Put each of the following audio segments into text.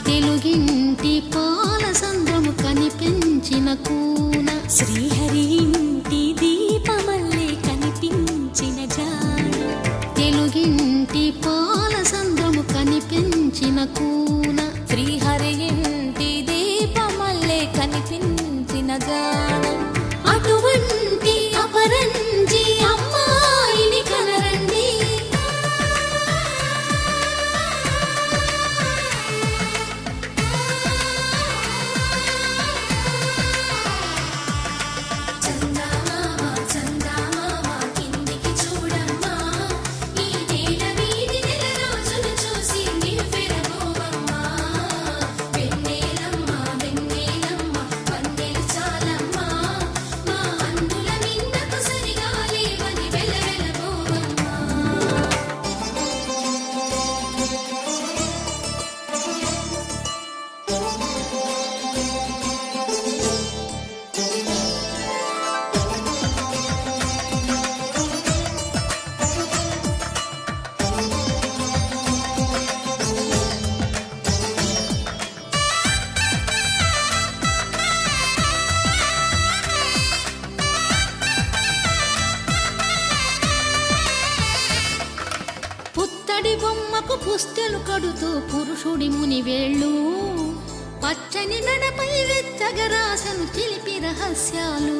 తెలుగింటి పాలసంద్రము కనిపించిన కూన శ్రీహరి ఇంటి దీపమల్లే కనిపించిన జాడ తెలుగింటి పాలసంద్రము కనిపించిన కూన శ్రీహరి ఇంటి దీపమల్లే కనిపించిన జాడ అటువంటి అపరంజి అమ్మాయిని కనరండి పుత్తడి బొమ్మకు పుస్తెలు కడుతూ పురుషుడి ముని వేళ్ళు పచ్చని నడపై వెచ్చగరాసను చిలిపి రహస్యాలు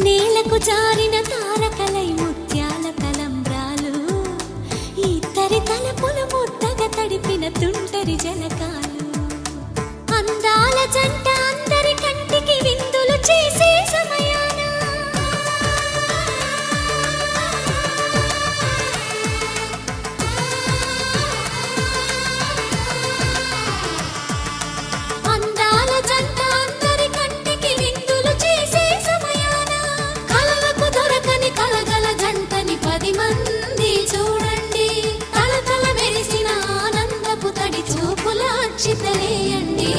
నేలకు జారిన తారకలై ముత్యాల తలంబ్రాలు ఇద్దరి తలపులు ముద్దగా తడిపిన తుంటరి జలకాలు అందాల జంట అందరి కంటికి విందులు చేసే సమయాన అందాల జంట అందరి కంటికి విందులు చేసే సమయాన కలలకు దొరకని కలగల జంటని 10 మంది చూడండి తలతల మెరిసిన ఆనందపు తడి చూపుల అచ్చితలేయండి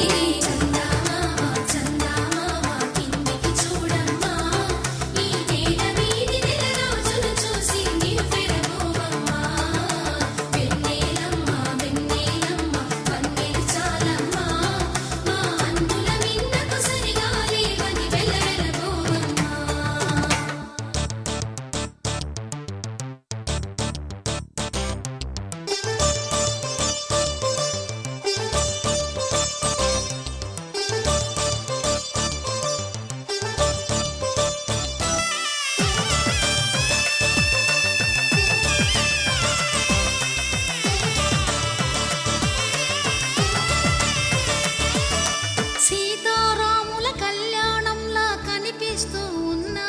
సీతారాముల కళ్యాణంలా కనిపిస్తూ ఉన్నా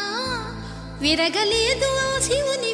విరగలేదు ఆ శివుని